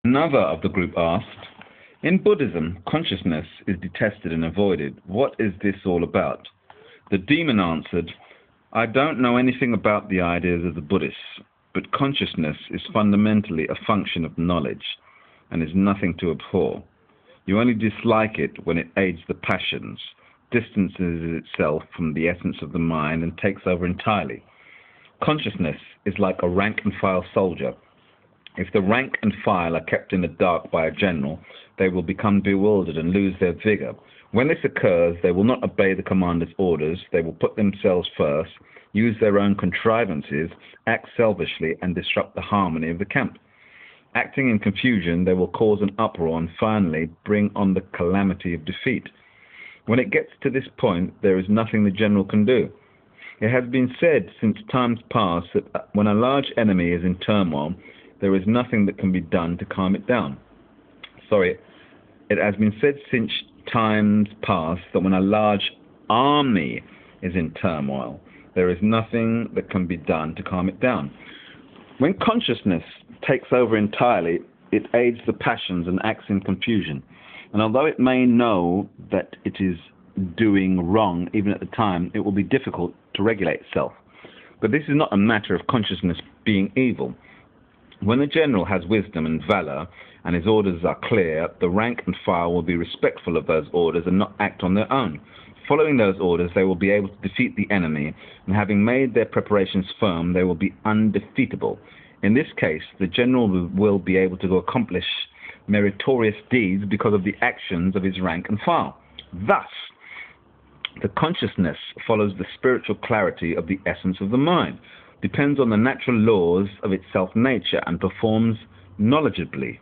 Another of the group asked, in Buddhism, consciousness is detested and avoided. What is this all about? The demon answered, I don't know anything about the ideas of the Buddhists, but consciousness is fundamentally a function of knowledge and is nothing to abhor. You only dislike it when it aids the passions, distances itself from the essence of the mind, and takes over entirely. Consciousness is like a rank and file soldier. If the rank and file are kept in the dark by a general, they will become bewildered and lose their vigor. When this occurs, they will not obey the commander's orders. They will put themselves first, use their own contrivances, act selfishly, and disrupt the harmony of the camp. Acting in confusion, they will cause an uproar and finally bring on the calamity of defeat. When it gets to this point, there is nothing the general can do. It has been said since times past that when a large enemy is in turmoil, there is nothing that can be done to calm it down. It has been said since times past that when a large army is in turmoil, there is nothing that can be done to calm it down. When consciousness takes over entirely, it aids the passions and acts in confusion. And although it may know that it is doing wrong even at the time, it will be difficult to regulate itself. But this is not a matter of consciousness being evil. When the general has wisdom and valor and his orders are clear, the rank and file will be respectful of those orders and not act on their own. Following those orders, they will be able to defeat the enemy, and having made their preparations firm, they will be undefeatable. In this case, the general will be able to accomplish meritorious deeds because of the actions of his rank and file. Thus, the consciousness follows the spiritual clarity of the essence of the mind, depends on the natural laws of its self-nature, and performs knowledgeably.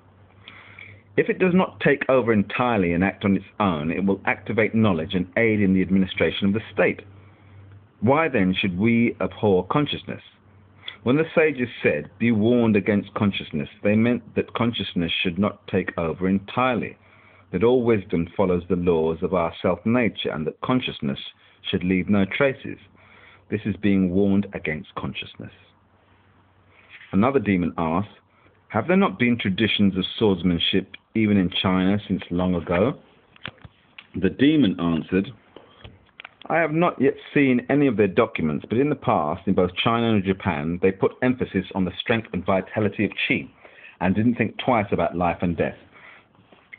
If it does not take over entirely and act on its own, it will activate knowledge and aid in the administration of the state. Why then should we abhor consciousness? When the sages said, be warned against consciousness, they meant that consciousness should not take over entirely, that all wisdom follows the laws of our self-nature, and that consciousness should leave no traces. This is being warned against consciousness. Another demon asked, have there not been traditions of swordsmanship even in China since long ago? The demon answered, I have not yet seen any of their documents, but in the past, in both China and Japan, they put emphasis on the strength and vitality of qi, and didn't think twice about life and death.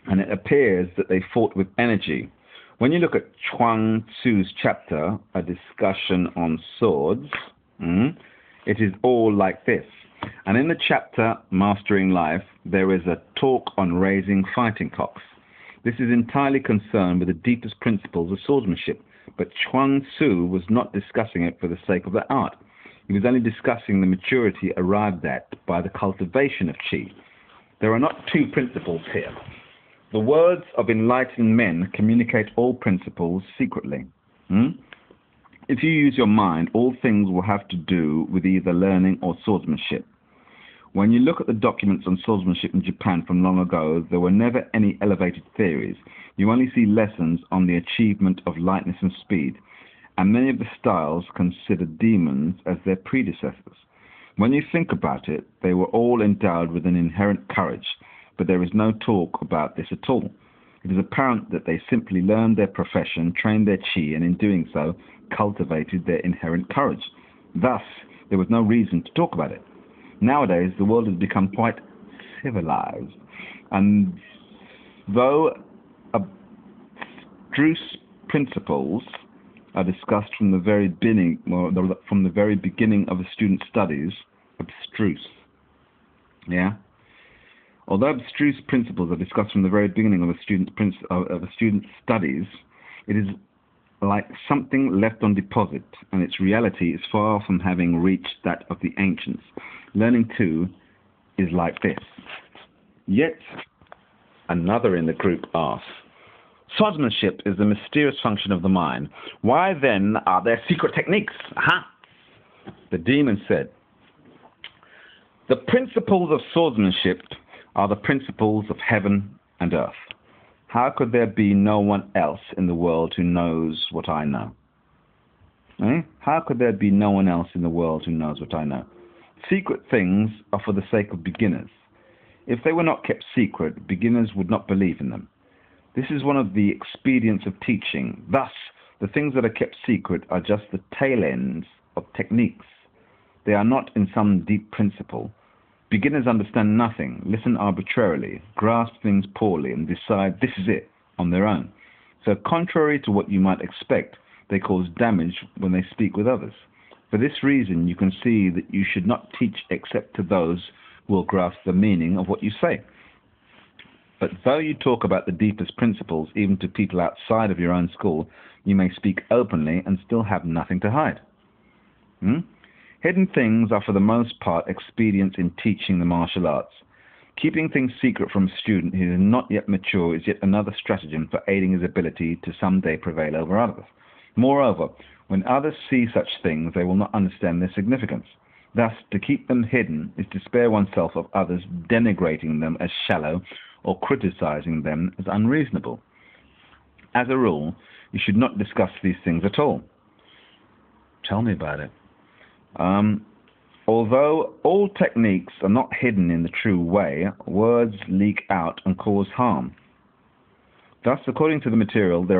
And it appears that they fought with energy. When you look at Chuang Tzu's chapter, a discussion on swords, it is all like this. And in the chapter, Mastering Life, there is a talk on raising fighting cocks. This is entirely concerned with the deepest principles of swordsmanship, but Chuang Tzu was not discussing it for the sake of the art. He was only discussing the maturity arrived at by the cultivation of qi. There are not two principles here. The words of enlightened men communicate all principles secretly. If you use your mind, all things will have to do with either learning or swordsmanship. When you look at the documents on swordsmanship in Japan from long ago, there were never any elevated theories. You only see lessons on the achievement of lightness and speed, and many of the styles consider demons as their predecessors. When you think about it, they were all endowed with an inherent courage, but there is no talk about this at all. It is apparent that they simply learned their profession, trained their qi, and in doing so, cultivated their inherent courage. Thus, there was no reason to talk about it. Nowadays, the world has become quite civilized, and though abstruse principles are discussed from the very beginning, of a student's studies, Although abstruse principles are discussed from the very beginning of a student's studies, it is like something left on deposit, and its reality is far from having reached that of the ancients. Learning, too, is like this. Yet another in the group asks, swordsmanship is the mysterious function of the mind. Why then are there secret techniques? The demon said, the principles of swordsmanship are the principles of heaven and earth. How could there be no one else in the world who knows what I know? How could there be no one else in the world who knows what I know? Secret things are for the sake of beginners. If they were not kept secret, beginners would not believe in them. This is one of the expedients of teaching. Thus, the things that are kept secret are just the tail ends of techniques. They are not in some deep principle. Beginners understand nothing, listen arbitrarily, grasp things poorly, and decide this is it on their own. So contrary to what you might expect, they cause damage when they speak with others. For this reason, you can see that you should not teach except to those who will grasp the meaning of what you say. But though you talk about the deepest principles, even to people outside of your own school, you may speak openly and still have nothing to hide. Hidden things are for the most part expedients in teaching the martial arts. Keeping things secret from a student who is not yet mature is yet another stratagem for aiding his ability to someday prevail over others. Moreover, when others see such things, they will not understand their significance. Thus, to keep them hidden is to spare oneself of others denigrating them as shallow or criticizing them as unreasonable. As a rule, you should not discuss these things at all. Tell me about it. Although all techniques are not hidden in the true way, words leak out and cause harm. Thus, according to the material, there